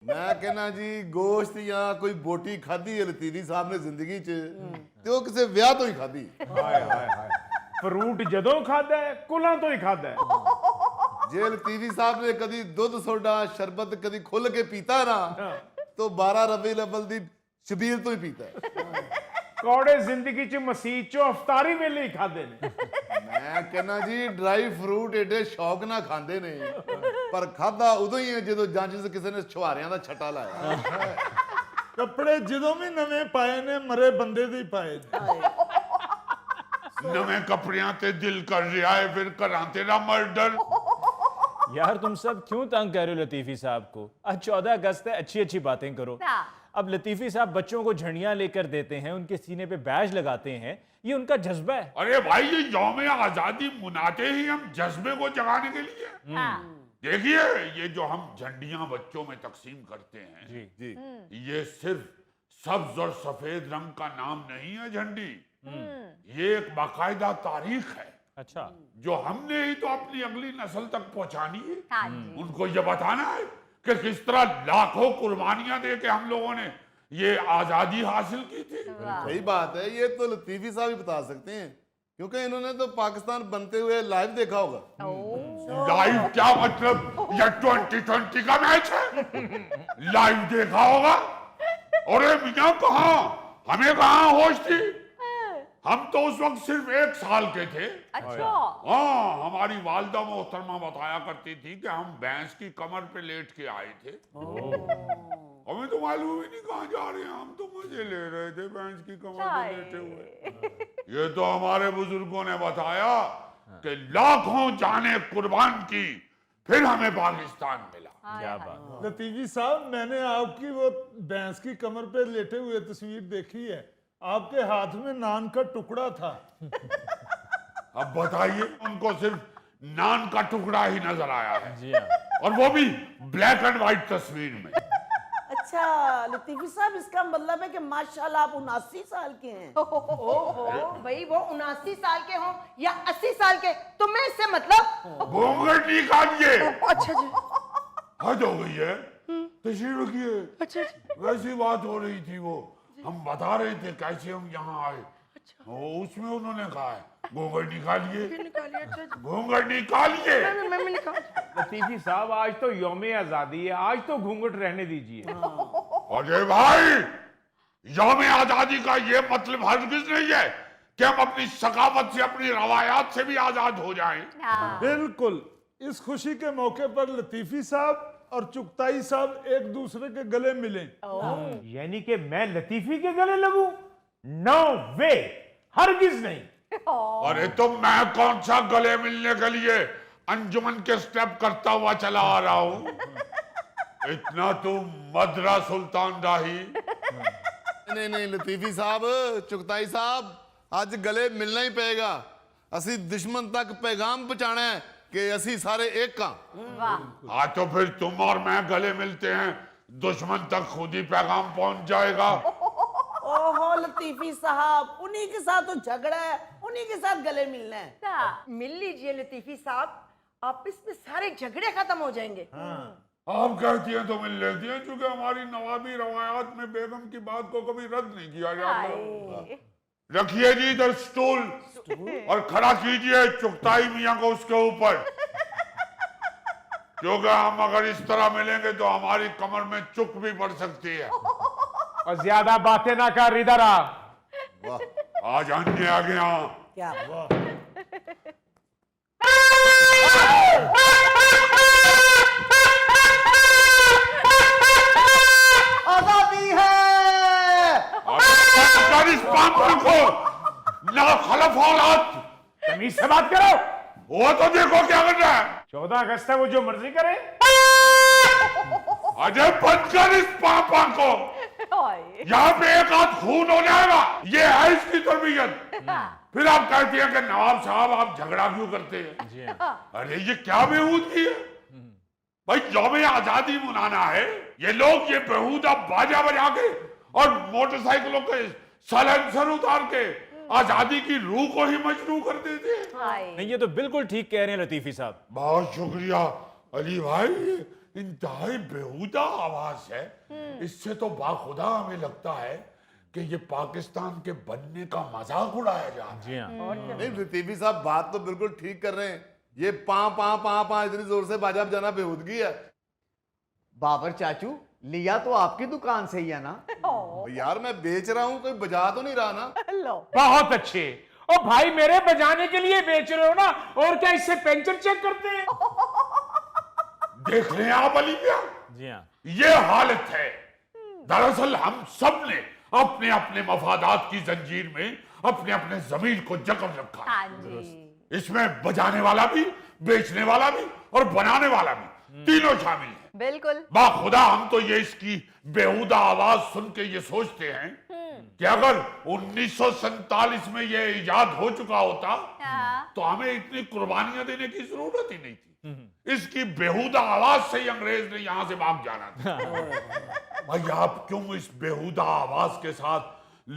मैं कहना जी गोश्त या कोई बोटी खाधी है लतीफी साहब ने जिंदगी च ते वो किसी विआह तो ही खाधी। ਹਾਏ ਹਾਏ ਹਾਏ ਫਰੂਟ ਜਦੋਂ ਖਾਦਾ ਹੈ ਕੁਲਾਂ ਤੋਂ ਹੀ ਖਾਦਾ ਹੈ। जे लतीफी साहब ने कदी दुध सोडा शरबत कदी खुल के पीता ना तो 12 रबीउल अव्वल दी शबीर तो ही पीता है। ਕੌੜੇ ਜ਼ਿੰਦਗੀ ਚ ਮਸੀਤ ਚੋਂ ਅਫਤਾਰੀ ਵੇਲੇ ਹੀ ਖਾਦੇ ਨੇ। मैं कहना जी ड्राई फ्रूट एडे शौक ना खांदे ने पर खादा उदों ही है जो जंज से किसी ने छुहारियां दा छटा लाया। ਕੱਪੜੇ ਜਦੋਂ ਵੀ ਨਵੇਂ ਪਾਏ ਨੇ ਮਰੇ ਬੰਦੇ ਦੇ ਹੀ ਪਾਏ ਨੇ। नवे कपड़ियां ते दिल कर रहा है फिर करा तेरा मर्डर। यार तुम सब क्यों तंग कर रहे हो लतीफी साहब को? आज 14 अगस्त है, अच्छी अच्छी बातें करो। अब लतीफी साहब बच्चों को झंडियां लेकर देते हैं, उनके सीने पे बैज लगाते हैं, ये उनका जज्बा है। अरे भाई ये यौम आजादी मनाते ही हम जज्बे को जगाने के लिए। देखिए ये जो हम झंडियां बच्चों में तकसीम करते हैं जी ये सिर्फ सब्ज और सफेद रंग का नाम नहीं है झंडी, ये एक बाकायदा तारीख है। अच्छा, जो हमने ही तो अपनी अगली नस्ल तक पहुंचानी है। उनको ये बताना है कि किस तरह लाखों कुर्बानियां दे के हम लोगों ने ये आजादी हासिल की थी। सही बात है, ये तो लतीफी साहब ही बता सकते हैं क्योंकि इन्होंने तो पाकिस्तान बनते हुए लाइव देखा होगा। लाइव क्या मतलब? ये 2020 का मैच है, लाइव देखा होगा? अरे मियां कहाँ, हमें कहाँ होश थी? हम तो उस वक्त सिर्फ 1 साल के थे। अच्छा। हाँ, हमारी वालिदा मोहतरमा बताया करती थी कि हम भैंस की कमर पे लेट के आए थे। हमें तो मालूम ही नहीं कहाँ जा रहे हैं, हम तो मजे ले रहे थे भैंस की कमर पे लेटे हुए। ये तो हमारे बुजुर्गों ने बताया कि लाखों जाने कुर्बान की फिर हमें पाकिस्तान मिला। क्या बात। लतीफी साहब मैंने आपकी वो भैंस की कमर पे लेटे हुए तस्वीर देखी है, आपके हाथ में नान का टुकड़ा था। अब बताइए, उनको सिर्फ नान का टुकड़ा ही नजर आया है। जी हाँ। और वो भी ब्लैक एंड व्हाइट तस्वीर में। अच्छा लतीफी साहब, इसका मतलब है कि माशाल्लाह आप 79 साल के हैं। ओहो भाई, वो 79 साल के हों या 80 साल के, तुम्हें इससे मतलब? घूंघट निकालिए। अच्छा जी। हद हो गई है, तशरीफ रखिए। अच्छा जी। वैसी बात हो रही थी, वो हम बता रहे थे कैसे हम यहाँ आए। उसमें उन्होंने कहा है घूंघट निकालिए, घूंघट निकालिए। मैं निकाल। लतीफी साहब आज तो यौम आजादी है, आज तो घूंघट रहने दीजिए। अरे भाई, यौम आजादी का ये मतलब हरगिज नहीं है कि हम अपनी सकाफत से, अपनी रवायात से भी आजाद हो जाएं। बिल्कुल, इस खुशी के मौके पर लतीफी साहब और चुगताई साहब एक दूसरे के गले मिले। यानी कि मैं लतीफी के गले लगूं? नो वे, हरगिज नहीं। अरे तो मैं कौन सा गले मिलने के लिए अंजुमन के स्टेप करता हुआ चला आ रहा हूं। इतना तो मदरा सुल्तान राही। नहीं नहीं लतीफी साहब, चुगताई साहब, आज गले मिलना ही पेगा। असी दुश्मन तक पैगाम पहुंचाना है कि असी सारे एक का। हाँ तो फिर तुम और मैं गले मिलते हैं, दुश्मन तक खुद ही पैगाम पहुंच जाएगा। ओहो लतीफी साहब, उन्हीं के साथ तो झगड़ा है, उन्हीं के साथ गले मिलना है। मिल लीजिए लतीफी साहब, आपस में सारे झगड़े खत्म हो जाएंगे। आप कहती हैं तो मिल लेती हैं, क्योंकि हमारी नवाबी रवायात में बेगम की बात को कभी रद्द नहीं किया जाता। रखिए जी इधर स्टूल और खड़ा कीजिए चुगताई मियां को उसके ऊपर, क्योंकि हम अगर इस तरह मिलेंगे तो हमारी कमर में चुक भी पड़ सकती है। और ज्यादा बातें ना कर, इधर आ। आज अन्य आ गया। क्या आजादी है। और इस पापड़ को ना खलफ औलाद, तमीज से बात करो। वो तो देखो क्या कर रहा है। 14 अगस्त है, वो जो मर्जी करे। अजय बंद कर इस पापा को, यहाँ पे एक आध खून हो जाएगा। ये है इसकी तरबियत। फिर आप कहती हैं कि नवाब साहब आप झगड़ा क्यों करते हैं? अरे ये क्या बेहूदगी है भाई, यौम आजादी मनाना है, ये लोग ये बेहूदा बाजा बजा के और मोटरसाइकिलों के साइलेंसर उतार के आजादी की रूह को ही मजनू कर देते हैं। नहीं, ये तो बिल्कुल ठीक कह रहे हैं लतीफी साहब। बहुत शुक्रिया अली भाई, इंतहाई बेहुदा आवाज है। इससे तो बाखुदा हमें लगता है कि ये पाकिस्तान के बनने का मजाक उड़ाया जा रहा है। जी हाँ। नहीं लतीफी साहब बात तो बिल्कुल ठीक कर रहे हैं। ये पा पा पा पा इतनी जोर से बाजा बजाना बेहूदगी है। बाबर चाचू लिया तो आपकी दुकान से ही है ना? यार मैं बेच रहा हूँ, कोई बजा तो नहीं रहा ना। बहुत अच्छे। और भाई मेरे बजाने के लिए बेच रहे हो ना, और क्या इससे पेंचर चेक करते हैं? देख रहे हैं आप अली भैया, जी हाँ। ये हालत है। दरअसल हम सब ने अपने अपने मफादात की जंजीर में अपने अपने जमीर को जकड़ रखा है। हाँ जी। इसमें बजाने वाला भी, बेचने वाला भी और बनाने वाला भी, तीनों शामिल हैं। बिल्कुल। बाखुदा हम तो ये इसकी बेहुदा आवाज सुन के ये सोचते हैं कि अगर 1947 में ये इजाद हो चुका होता तो हमें इतनी कुर्बानियां देने की जरूरत ही नहीं थी। इसकी बेहुदा आवाज से ही अंग्रेज ने यहां से भाग जाना था। भाई आप क्यों इस बेहुदा आवाज के साथ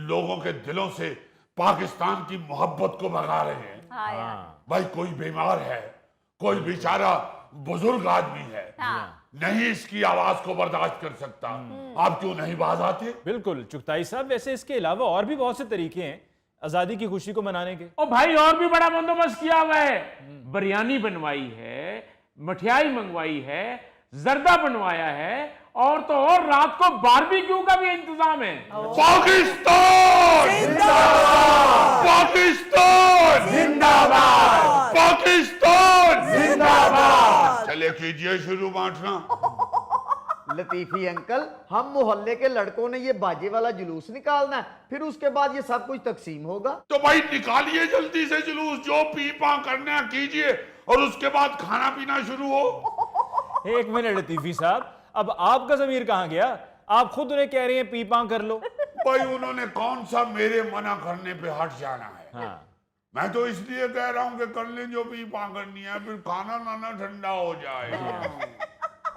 लोगों के दिलों से पाकिस्तान की मोहब्बत को भगा रहे हैं? हाँ यार। भाई कोई बीमार है, कोई बेचारा बुजुर्ग आदमी है, नहीं इसकी आवाज को बर्दाश्त कर सकता, आप क्यों नहीं बाज आते? बिल्कुल चुगताई साहब, वैसे इसके अलावा और भी बहुत से तरीके हैं आजादी की खुशी को मनाने के। और भाई और भी बड़ा बंदोबस्त किया हुआ है। बिरयानी बनवाई है, मठियाई मंगवाई है, जर्दा बनवाया है, और तो और रात को बारबेक्यू का भी इंतजाम है। पाकिस्तान जिंदाबाद! पाकिस्तान जिंदाबाद! पाकिस्तान जिंदाबाद! चले कीजिए शुरू बांटना। लतीफी अंकल, हम मोहल्ले के लड़कों ने ये बाजे वाला जुलूस निकालना है, फिर उसके बाद ये सब कुछ तकसीम होगा। तो भाई निकालिए जल्दी से जुलूस, जो पी पा करना है कीजिए, और उसके बाद खाना पीना शुरू हो। एक मिनट लतीफी साहब, अब आपका ज़मीर कहां गया? आप खुद उन्हें कह रहे हैं पी पा कर लो। भाई उन्होंने कौन सा मेरे मना करने पे हट जाना है? हाँ। मैं तो इसलिए कह रहा हूं कि कर लें जो पी पा करनी है, फिर खाना नाना ठंडा हो जाए।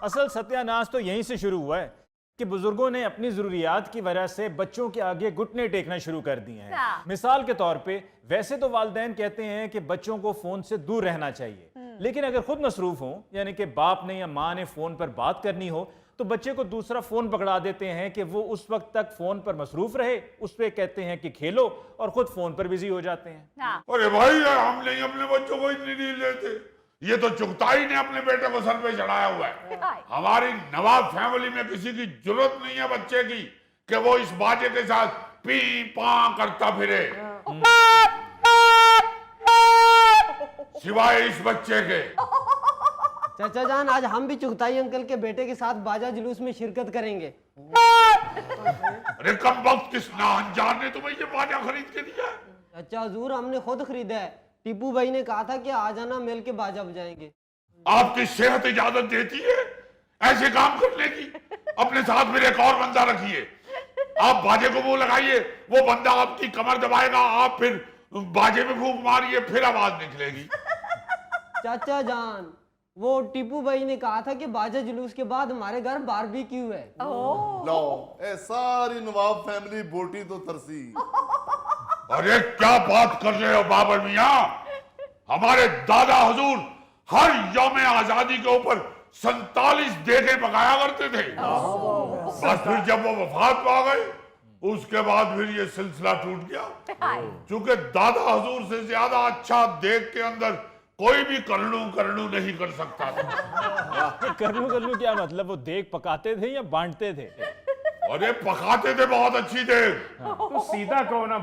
असल सत्यानाश तो यहीं से शुरू हुआ है कि बुजुर्गों ने अपनी जरूरियात की वजह से बच्चों के आगे घुटने टेकना शुरू कर दिए हैं। मिसाल के तौर पे वैसे तो वालिदैन कहते हैं कि बच्चों को फोन से दूर रहना चाहिए, लेकिन अगर खुद मसरूफ हो, यानी कि बाप ने या माँ ने फोन पर बात करनी हो, तो बच्चे को दूसरा फोन पकड़ा देते हैं कि वो उस वक्त तक फोन पर मसरूफ रहे, उस पे कहते हैं कि खेलो, और खुद फोन पर बिजी हो जाते हैं। अरे भाई हम नहीं अपने बच्चों को इतनी डील देते, ये तो चुगताई ने अपने बेटे को सर पे चढ़ाया हुआ है। हमारी नवाब फैमिली में किसी की जरूरत नहीं है बच्चे की कि वो इस बाजे के साथ पी पा करता फिरे, सिवाय इस बच्चे के। चाचा जान, आज हम भी चुगताई अंकल के बेटे के साथ बाजा जुलूस में शिरकत करेंगे। अरे कम वक्त किस नाअंजान ने तुम्हें ये बाजा खरीद के दिया? चाचा हुजूर, हमने खुद खरीदा है। टीपू भाई ने कहा था कि आ जाना, मिल के बाजा बजाएंगे। आपकी सेहत इजाजत देती है ऐसे काम करने की? अपने साथ मेरे एक और बंदा रखिए, आप बाजे को मुंह लगाइए, वो बंदा आपकी कमर दबाएगा, आप फिर बाजे में फूंक मारिए, फिर आवाज निकलेगी। चाचा जान, वो टीपू भाई ने कहा था कि बाजा जुलूस के बाद हमारे घर बारबेक्यू है। लो ए सारी नवाब फैमिली बोटी तो तरसी। अरे क्या बात कर रहे हो बाबर मियां? हमारे दादा हुजूर हर यौम आजादी के ऊपर 47 देगे पकाया करते थे। बस फिर जब वो वफात पा गए, उसके बाद फिर ये सिलसिला टूट गया। चूंकि दादा हुजूर से ज्यादा अच्छा देग के अंदर कोई भी करलू नहीं कर सकता था। करलू क्या मतलब? वो देग पकाते थे या बांटते थे? अरे पकाते थे बहुत अच्छी देग। तो सीधा कहो ना